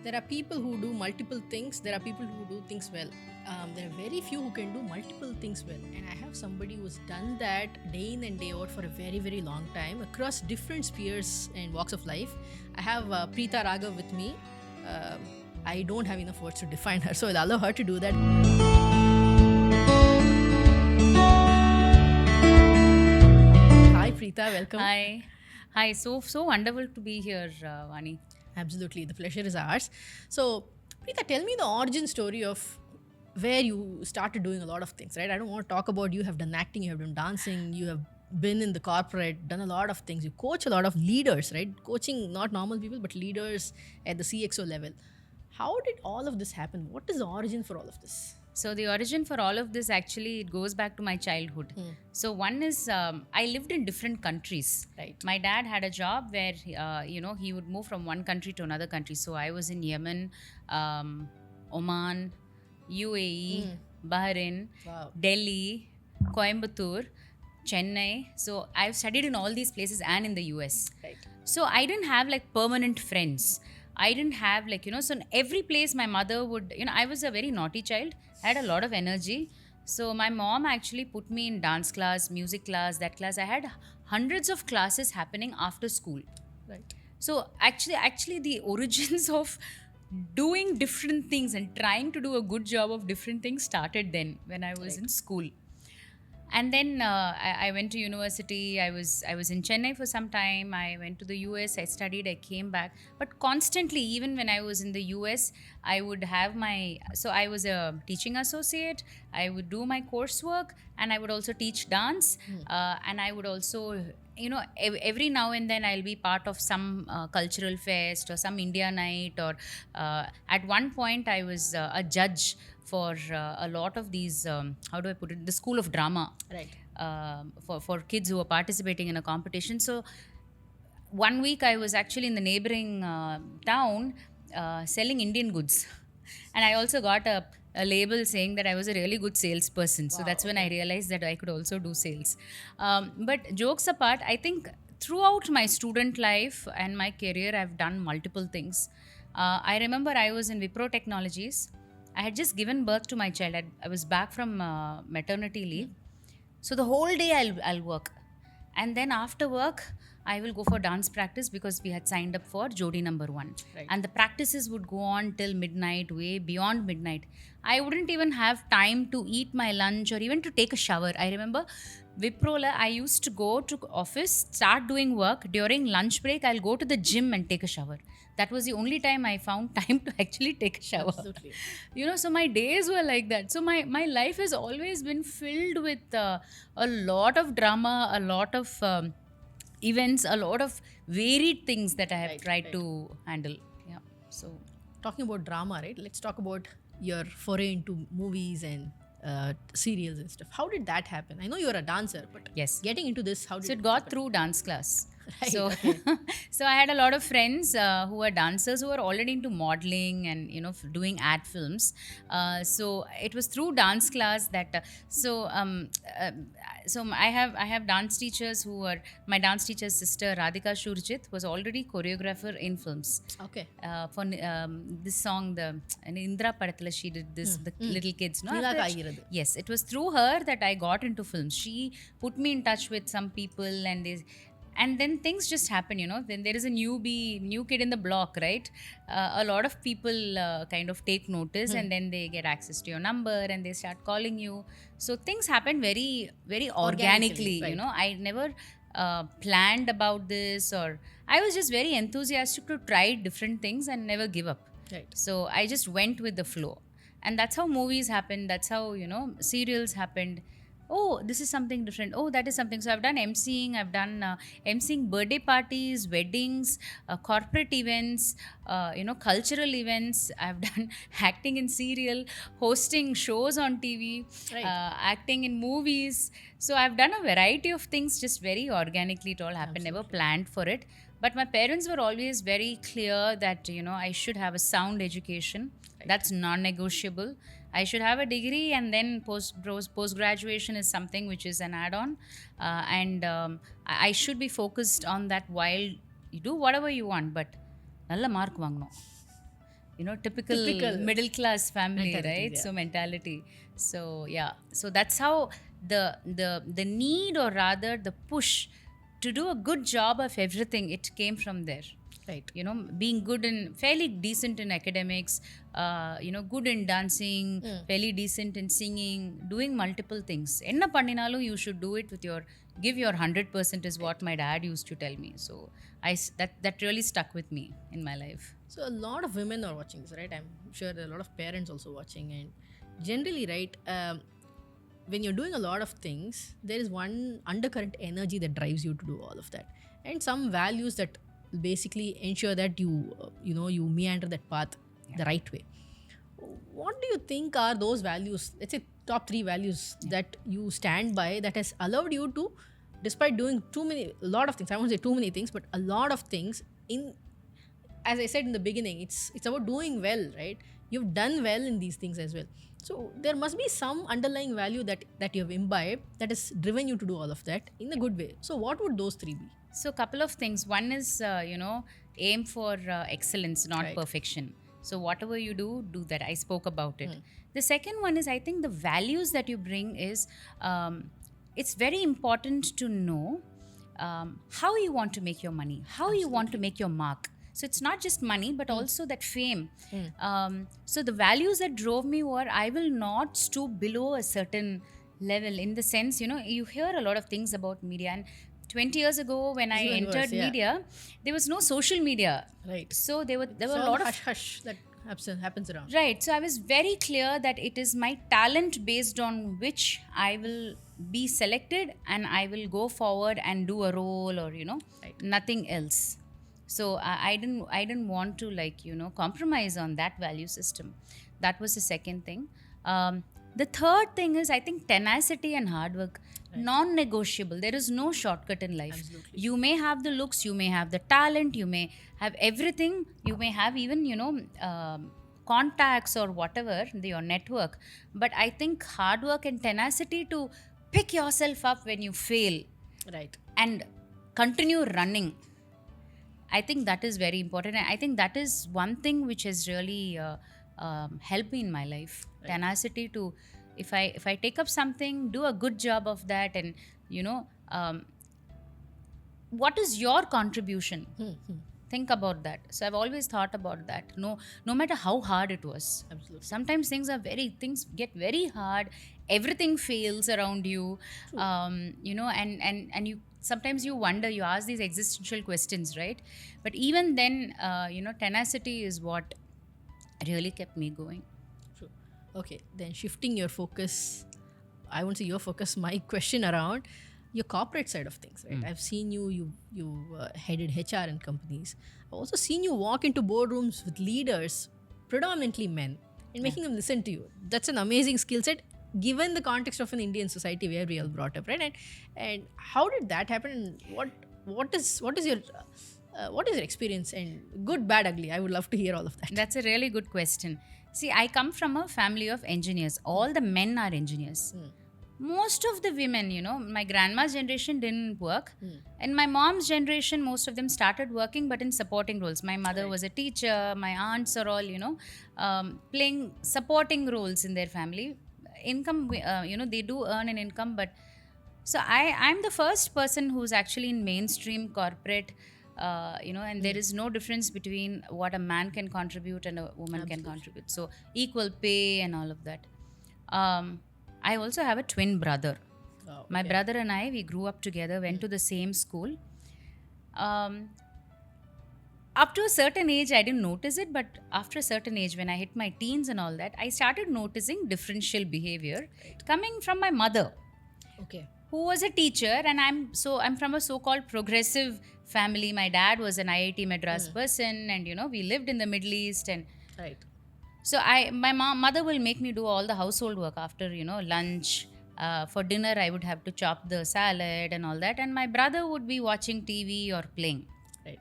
There are people who do multiple things. There are people who do things well. There are very few who can do multiple things well. And I have somebody who's done that day in and day out for a very, very long time across different spheres and walks of life. I have Preetha Raaghav with me. I don't have enough words to define her, so I'll allow her to do that. Hi, Preetha. Welcome. Hi. So wonderful to be here, Vani. Absolutely. The pleasure is ours. So, Preetha, tell me the origin story of where you started doing a lot of things, right? I don't want to talk about you have done acting, you have done dancing, you have been in the corporate, done a lot of things. You coach a lot of leaders, right? Coaching not normal people, but leaders at the CXO level. How did all of this happen? What is the origin for all of this? So the origin for all of this actually it goes back to my childhood. So one is I lived in different countries. Right. My dad had a job where he would move from one country to another country. So I was in Yemen, Oman, UAE, Bahrain, Wow. Delhi, Coimbatore, Chennai. So I've studied in all these places and in the US. Right. So I didn't have like permanent friends. I didn't have so in every place my mother would, I was a very naughty child. I had a lot of energy. So my mom actually put me in dance class, music class, that class. I had hundreds of classes happening after school. Right. So actually the origins of doing different things and trying to do a good job of different things started then when I was in school. And then I went to university. I was in Chennai for some time. I went to the US. I studied. I came back. But constantly, even when I was in the US, I would have so I was a teaching associate. I would do my coursework, and I would also teach dance. And I would also, every now and then I'll be part of some cultural fest or some India night. Or at one point, I was a judge for a lot of these, how do I put it, the school of drama. Right. For kids who are participating in a competition. So one week I was actually in the neighboring town selling Indian goods. And I also got a label saying that I was a really good salesperson. So that's when I realized that I could also do sales. But jokes apart, I think throughout my student life and my career, I've done multiple things. I remember I was in Wipro Technologies. I had just given birth to my child. I was back from maternity leave. So the whole day I'll work. And then after work, I will go for dance practice because we had signed up for Jodi number 1. Right. And the practices would go on till midnight, way beyond midnight. I wouldn't even have time to eat my lunch or even to take a shower. I remember Wiprola, I used to go to office, start doing work. During lunch break, I'll go to the gym and take a shower. That was the only time I found time to actually take a shower. Absolutely. So my days were like that. So my life has always been filled with a lot of drama, a lot of events, a lot of varied things that I have tried to handle. Yeah. So Talking about drama, right? Let's talk about your foray into movies and serials and stuff. How did that happen? I know you're a dancer, but yes. getting into this, how did So it got through dance class. Right, So, okay. so I had a lot of friends who were dancers who were already into modeling and doing ad films. So it was through dance class that. So I have dance teachers who were my dance teacher's sister Radhika Shurjit was already choreographer in films. Okay. For this song, the Indra Padathila, she did this the little kids. No, Nila After that, Kaagirathu. yes, it was through her that I got into films. She put me in touch with some people, and then things just happen, Then there is a new kid in the block, right? A lot of people kind of take notice, and then they get access to your number and they start calling you. So things happen very, very organically. Right. I never planned about this, or I was just very enthusiastic to try different things and never give up. Right. So I just went with the flow. And that's how movies happened. That's how, serials happened. Oh, this is something different. Oh, that is something. So I've done emceeing. I've done emceeing birthday parties, weddings, corporate events, cultural events. I've done acting in serial, hosting shows on TV, Right. acting in movies. So I've done a variety of things just very organically. It all happened, never planned for it. But my parents were always very clear that, I should have a sound education. Right. That's non-negotiable. I should have a degree, and then post-graduation is something which is an add-on. I should be focused on that while you do whatever you want, but nalla mark vaangano. typical middle class family, mentality, right? yeah. So mentality. So yeah, so that's how the need, or rather the push to do a good job of everything, it came from there. Right. Being good and fairly decent in academics, good in dancing, fairly decent in singing, doing multiple things. Enna panninalu, you should do it with give your 100% is what my dad used to tell me. So that really stuck with me in my life. So a lot of women are watching this, right? I'm sure there are a lot of parents also watching, and generally, right, when you're doing a lot of things, there is one undercurrent energy that drives you to do all of that, and some values that basically ensure that you meander that path the right way. What do you think are those values? Let's say top 3 values that you stand by that has allowed you to, despite doing a lot of things. I won't say too many things, but a lot of things in. As I said in the beginning, it's about doing well, right? You've done well in these things as well. So there must be some underlying value that you have imbibed that has driven you to do all of that in a good way. So what would those 3 be? So, couple of things. One is, aim for excellence, not Right. perfection. So, whatever you do that. I spoke about it. The second one is, I think the values that you bring is, it's very important to know how you want to make your money, how you want to make your mark. So, it's not just money, but also that fame. So, the values that drove me were, I will not stoop below a certain level, in the sense, you hear a lot of things about media, and 20 years ago when I Even entered worse, yeah. media, there was no social media. Right. So there were So a lot of hush that happens around. right. So I was very clear that it is my talent based on which I will be selected, and I will go forward and do a role, or Right. nothing else. So I didn't want to compromise on that value system. That was the second thing. The third thing is, I think, tenacity and hard work, non-negotiable. There is no shortcut in life. Absolutely. You may have the looks, you may have the talent, you may have everything, you may have even contacts or whatever, your network. But I think hard work and tenacity to pick yourself up when you fail Right. and continue running, I think that is very important. And I think that is one thing which has really helped me in my life. Right. Tenacity to, if I take up something, do a good job of that, and what is your contribution? Think about that. So I've always thought about that. No matter how hard it was. Absolutely. Sometimes things get very hard. Everything fails around you. And you sometimes you wonder, you ask these existential questions, right? But even then, tenacity is what really kept me going. True. Okay, then shifting your focus, I won't say your focus, my question around your corporate side of things, right? I've seen you headed HR in companies. I've also seen you walk into boardrooms with leaders, predominantly men, and making them listen to you. That's an amazing skill set, given the context of an Indian society where we all brought up, right? And how did that happen? And what is your experience? And good, bad, ugly. I would love to hear all of that. That's a really good question. See, I come from a family of engineers. All the men are engineers. Most of the women, my grandma's generation didn't work. And my mom's generation, most of them started working, but in supporting roles. My mother was a teacher. My aunts are all, playing supporting roles in their family. Income, they do earn an income. But so I'm the first person who's actually in mainstream corporate, and there is no difference between what a man can contribute and a woman can contribute. So equal pay and all of that. I also have a twin brother. Oh, My brother and I, we grew up together, went to the same school. Up to a certain age, I didn't notice it, but after a certain age, when I hit my teens and all that, I started noticing differential behavior coming from my mother, Okay. who was a teacher, and I'm from a so-called progressive family. My dad was an IIT Madras person, and we lived in the Middle East, and Right. so my mother will make me do all the household work after lunch. For dinner, I would have to chop the salad and all that, and my brother would be watching TV or playing. Right.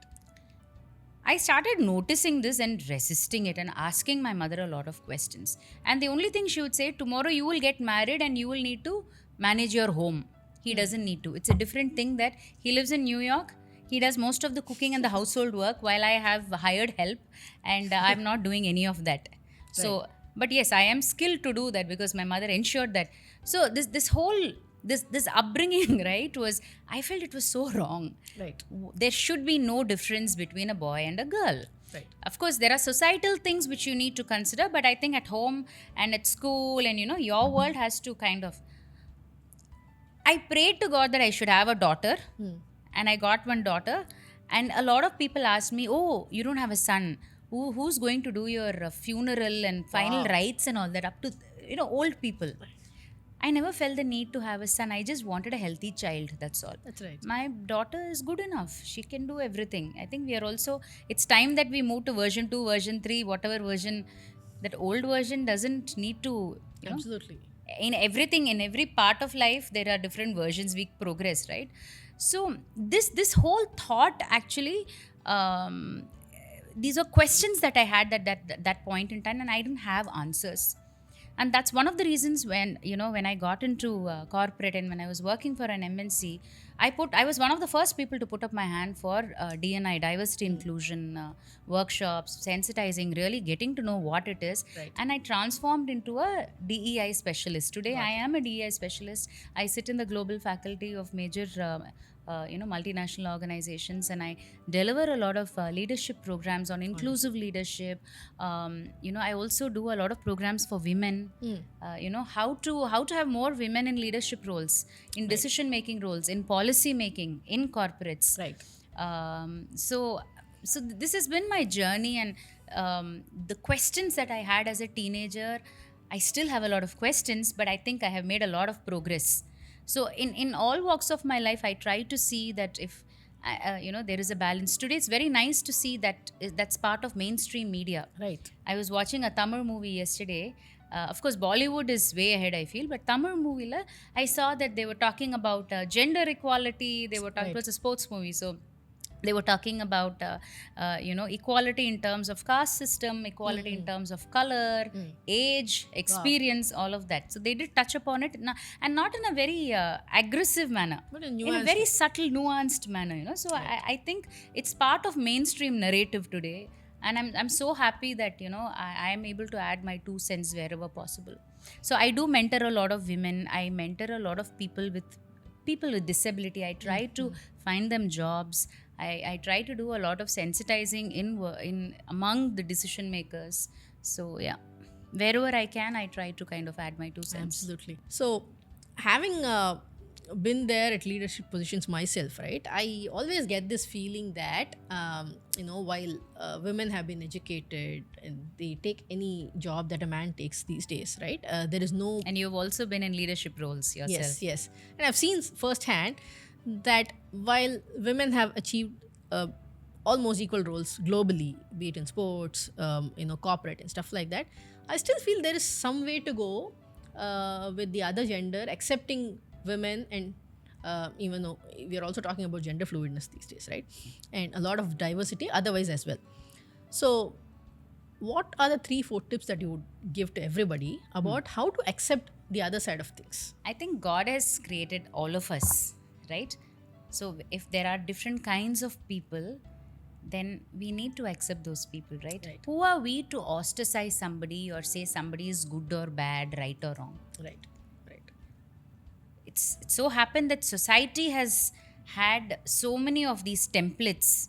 I started noticing this and resisting it and asking my mother a lot of questions. And the only thing she would say, tomorrow you will get married and you will need to manage your home. He doesn't need to. It's a different thing that he lives in New York. He does most of the cooking and the household work while I have hired help, and I'm not doing any of that. So, but yes, I am skilled to do that because my mother ensured that. So this whole this upbringing, right, was, I felt it was so wrong. Right. There should be no difference between a boy and a girl. Right. Of course, there are societal things which you need to consider, but I think at home and at school and your world has to kind of. I prayed to God that I should have a daughter, and I got one daughter. And a lot of people asked me, "Oh, you don't have a son. Who's going to do your funeral and final rites and all that?" Up to old people. I never felt the need to have a son. I just wanted a healthy child. That's all. That's right. My daughter is good enough. She can do everything. I think we are also. It's time that we move to version 2, version 3, whatever version. That old version doesn't need to. Absolutely. In everything, in every part of life, there are different versions. We progress, right? So this whole thought actually. These are questions that I had at that point in time, and I didn't have answers. And that's one of the reasons when I got into corporate and when I was working for an MNC, I was one of the first people to put up my hand for D&I, diversity inclusion workshops, sensitizing, really getting to know what it is. Right. And I transformed into a DEI specialist. Today, I am a DEI specialist. I sit in the global faculty of major multinational organizations, and I deliver a lot of leadership programs on inclusive leadership. I also do a lot of programs for women. How to have more women in leadership roles, in decision making roles, in policy making, in corporates. Right. So this has been my journey, and the questions that I had as a teenager, I still have a lot of questions, but I think I have made a lot of progress. So in all walks of my life, I try to see that if there is a balance. Today, it's very nice to see that that's part of mainstream media. Right. I was watching a Tamil movie yesterday. Of course, Bollywood is way ahead, I feel. But Tamil movie, I saw that they were talking about gender equality. They were talking. It was a sports movie, so they were talking about equality in terms of caste system, equality in terms of color, age, experience, all of that. So they did touch upon it, and not in a very aggressive manner, But in a very subtle, nuanced manner. So I think it's part of mainstream narrative today, and I'm so happy that I am able to add my 2 cents wherever possible. So I do mentor a lot of women. I mentor a lot of people with disability. I try to find them jobs. I try to do a lot of sensitizing in among the decision makers. So yeah, wherever I can, I try to kind of add my 2 cents. Absolutely. So having been there at leadership positions myself, right, I always get this feeling that while women have been educated and they take any job that a man takes these days, right, there is no. And you've also been in leadership roles yourself. Yes, and I've seen firsthand that while women have achieved almost equal roles globally, be it in sports, corporate and stuff like that, I still feel there is some way to go with the other gender, accepting women, and even though we are also talking about gender fluidness these days, right, and a lot of diversity otherwise as well. So what are the 3-4 tips that you would give to everybody about how to accept the other side of things? I think God has created all of us, right? So if there are different kinds of people, then we need to accept those people, right? Who are we to ostracize somebody or say somebody is good or bad, right or wrong? Right. It's so happened that society has had so many of these templates,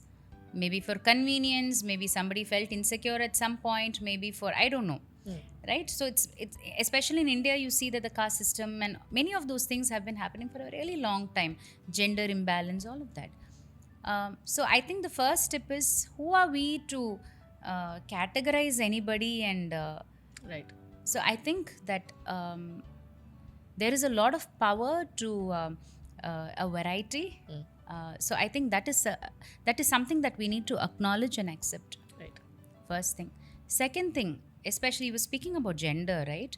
maybe for convenience, maybe somebody felt insecure at some point, maybe for, I don't know. Right? So it's especially in India, you see that the caste system and many of those things have been happening for a really long time. Gender imbalance, all of that. So I think the first step is, who are we to categorize anybody? And right. So I think that there is a lot of power to a variety. So I think that is something that we need to acknowledge and accept. Right. First thing. Second thing, especially you were speaking about gender, right?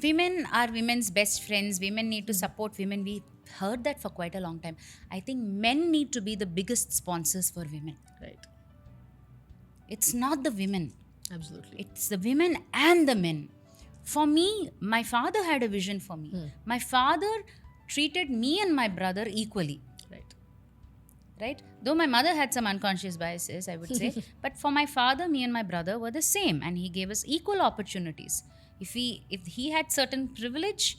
Women are women's best friends. Women need to support women. We heard that for quite a long time. I think men need to be the biggest sponsors for women. Right. It's not the women. Absolutely. It's the women and the men. For me, my father had a vision for me. My father treated me and my brother equally. right? Though my mother had some unconscious biases, I would say, but for my father, me and my brother were the same, and he gave us equal opportunities. If he had certain privilege,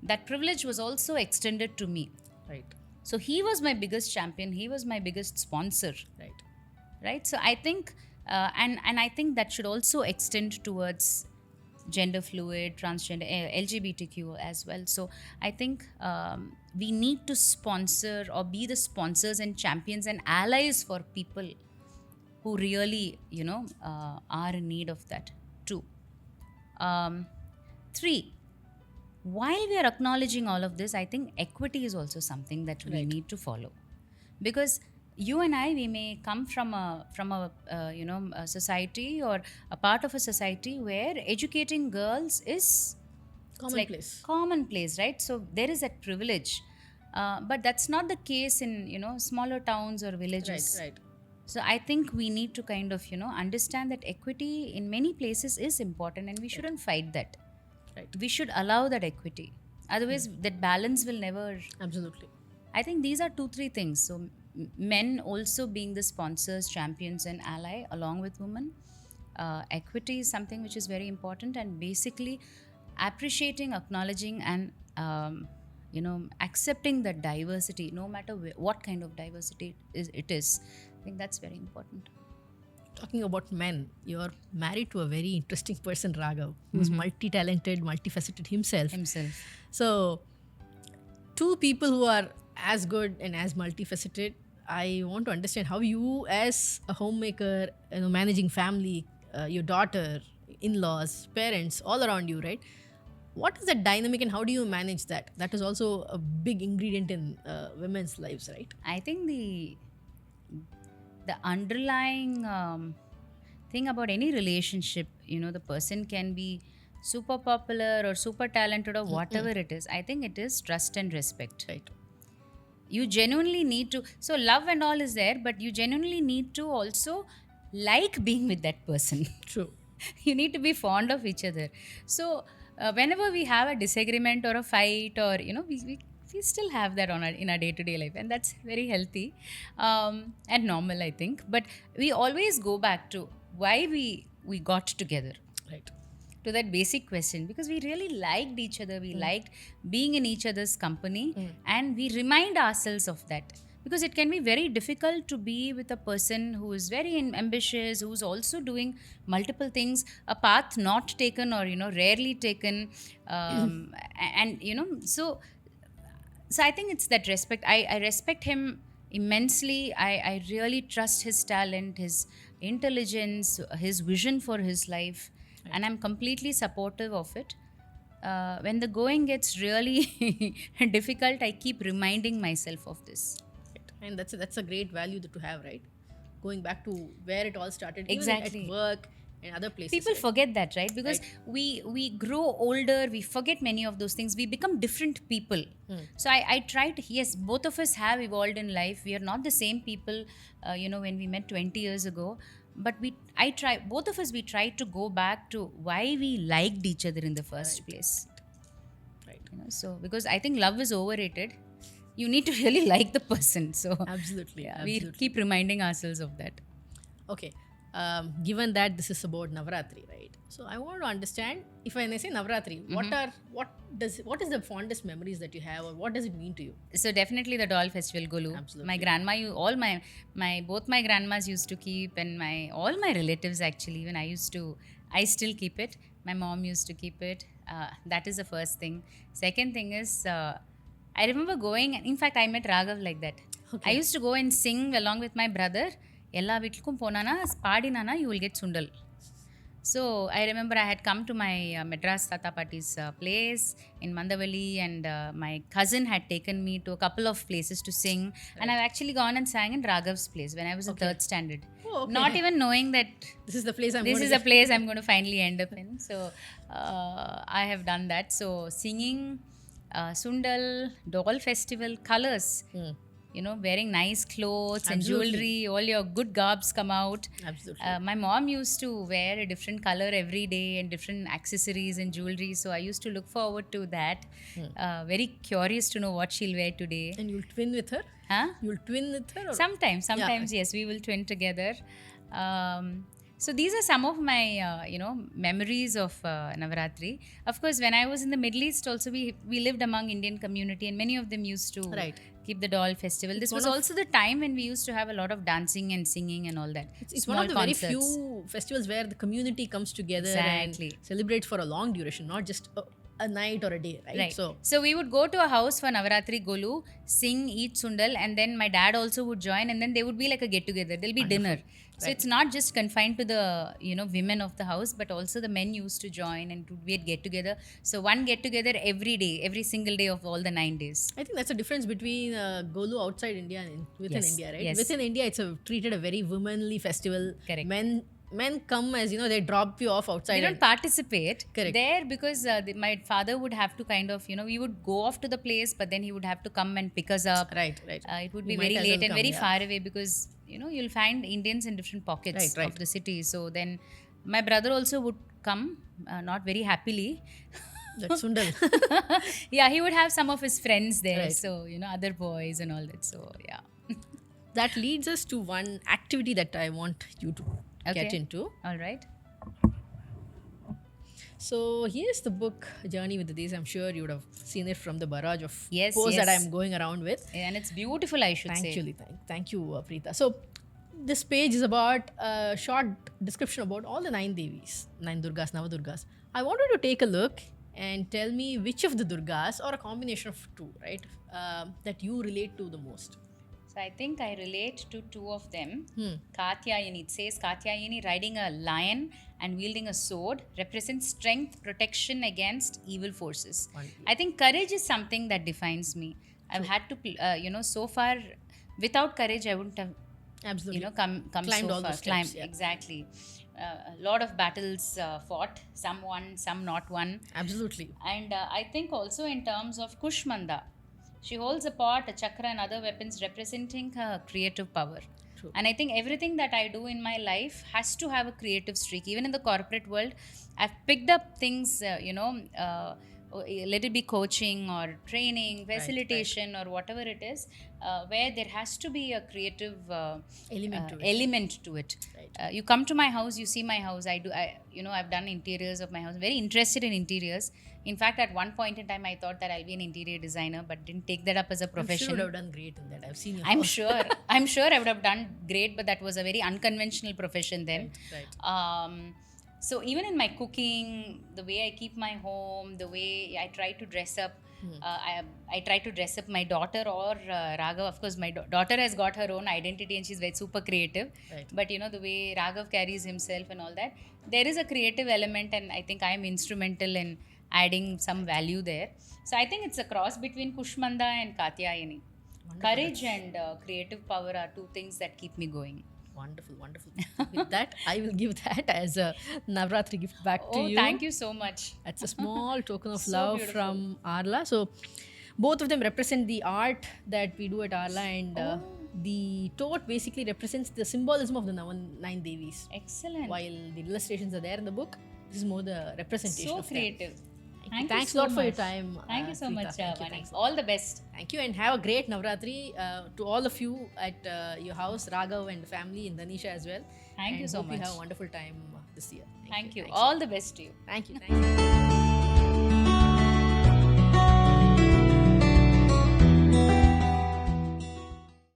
that privilege was also extended to me. Right. So he was my biggest champion. He was my biggest sponsor. Right. Right. So I think, and I think that should also extend towards gender fluid, transgender, LGBTQ as well. So I think we need to sponsor or be the sponsors and champions and allies for people who really, are in need of that too. 3, while we are acknowledging all of this, I think equity is also something that we need to follow, because you and I, we may come from a society or a part of a society where educating girls is commonplace, right? So there is that privilege, but that's not the case in smaller towns or villages. Right. So I think we need to kind of understand that equity in many places is important, and we shouldn't fight that. Right. We should allow that equity. Otherwise, that balance will never. Absolutely. I think these are 2-3 things. So men also being the sponsors, champions, and ally along with women. Equity is something which is very important, and basically appreciating, acknowledging, and accepting the diversity, no matter what kind of diversity it is. I think that's very important. Talking about men, you're married to a very interesting person, Raghav, who's multi-talented, multifaceted himself. So, 2 people who are as good and as multifaceted. I want to understand how you, as a homemaker, managing family, your daughter, in-laws, parents, all around you, right? What is that dynamic, and how do you manage that? That is also a big ingredient in women's lives, right? I think the underlying thing about any relationship, the person can be super popular or super talented or whatever it is. I think it is trust and respect. Right. You genuinely need to. So love and all is there, but you genuinely need to also like being with that person. True. You need to be fond of each other. So whenever we have a disagreement or a fight, or we still have that in our day-to-day life, and that's very healthy and normal, I think. But we always go back to why we got together. Right. To that basic question, because we really liked each other, we liked being in each other's company, and we remind ourselves of that, because it can be very difficult to be with a person who is very ambitious, who's also doing multiple things, a path not taken or rarely taken, and so I think it's that respect. I respect him immensely. I really trust his talent, his intelligence, his vision for his life. And I'm completely supportive of it. When the going gets really difficult, I keep reminding myself of this. Right. And that's a great value to have, right? Going back to where it all started, Exactly. Even at work and other places. People right? forget that, right? Because we grow older, we forget many of those things. We become different people. So I tried. Yes, both of us have evolved in life. We are not the same people, when we met 20 years ago. But both of us tried to go back to why we liked each other in the first place. Right. So because I think love is overrated. You need to really like the person. So Absolutely. we keep reminding ourselves of that. Okay. Given that this is about Navratri, right? So I want to understand, when I say Navratri, what is the fondest memories that you have, or what does it mean to you? So definitely the doll festival, Golu. Absolutely. My grandma, both my grandmas used to keep, and all my relatives actually, even I still keep it. My mom used to keep it. That is the first thing. Second thing is, I remember going, in fact, I met Raghav like that. Okay. I used to go and sing along with my brother. Ella vitlukum ponana, paadinana, you will get sundal. So I remember I had come to my Madras Tata Pati's place in Mandavalli, and my cousin had taken me to a couple of places to sing. Right. And I've actually gone and sang in Raghav's place when I was in 3rd standard. Oh, okay. Not even knowing that this is the place I'm going to finally end up in. So I have done that. So singing, Sundal, doll festival, colors. wearing nice clothes and Absolutely. jewelry, all your good garbs come out. Absolutely. My mom used to wear a different color every day and different accessories and jewelry. So I used to look forward to that. Very curious to know what she'll wear today. And you'll twin with her? Huh? You'll twin with her? Or? Sometimes, yes, we will twin together. So these are some of my, memories of Navaratri. Of course, when I was in the Middle East, also we lived among Indian community, and many of them used to keep the doll festival. This was also the time when we used to have a lot of dancing and singing and all that. It's one of the very few festivals where the community comes together and celebrates for a long duration, not just a night or a day, right? So we would go to a house for Navaratri Golu, sing, eat sundal, and then my dad also would join, and then there would be like a get together. There'll be dinner. So it's not just confined to the women of the house, but also the men used to join and we'd get together. So one get together every day, every single day of all the 9 days. I think that's a difference between Golu outside India and within India, right? Yes. Within India, it's treated a very womanly festival. Correct. Men come as they drop you off outside. They don't participate Correct. there because my father would have to kind of we would go off to the place, but then he would have to come and pick us up. Right. It would be very late and very far away because you'll find Indians in different pockets of the city. So then my brother also would come, not very happily. That's Sundal. Yeah, he would have some of his friends there. So other boys and all that. So yeah. That leads us to one activity that I want you to get into. All right. So here's the book Journey with the Days. I'm sure you would have seen it from the barrage of posts that I'm going around with. And it's beautiful, I should say. Thank you, Preetha. So this page is about a short description about all the 9 Devis, 9 Durgas, Navadurgas. I want you to take a look and tell me which of the Durgas or a combination of two, right, that you relate to the most. So I think I relate to 2 of them. Katyayani, it says Katyayani riding a lion and wielding a sword represents strength, protection against evil forces. I think courage is something that defines me. I've had to, so far, without courage, I wouldn't have, come climbed so all far. those steps, Exactly. A lot of battles fought, some won, some not won. Absolutely. And I think also in terms of Kushmanda, she holds a pot, a chakra and other weapons representing her creative power. True. And I think everything that I do in my life has to have a creative streak. Even in the corporate world, I've picked up things, let it be coaching or training, facilitation or whatever it is, where there has to be a creative element to it. Right. You come to my house, you see my house. I've done interiors of my house. Very interested in interiors. In fact, at one point in time, I thought that I'll be an interior designer, but didn't take that up as a profession. I'm sure you would have done great in that. I've seen you. I'm sure I would have done great, but that was a very unconventional profession then. Right. So even in my cooking, the way I keep my home, the way I try to dress up, I try to dress up my daughter or Raghav. Of course, my daughter has got her own identity and she's very super creative. Right. But the way Raghav carries himself and all that, there is a creative element, and I think I'm instrumental in adding some value there. So I think it's a cross between Kushmanda and Katyayani. Courage and creative power are 2 things that keep me going. Wonderful. With that, I will give that as a Navratri gift back to you. Oh, thank you so much. That's a small token of So love beautiful. from Aarla. So both of them represent the art that we do at Aarla, and the tote basically represents the symbolism of the 9 Devis. Excellent. While the illustrations are there in the book, this is more the representation So of them. creative. Thanks a lot for your time. Thank you so Preetha. much, Thank you. Vani. Thanks. All the best. Thank you, and have a great Navratri to all of you at your house, Raghav and family in Danisha as well. Thank you so hope much. you have a wonderful time this year. Thank you. Thanks. All the best to you. Thank you.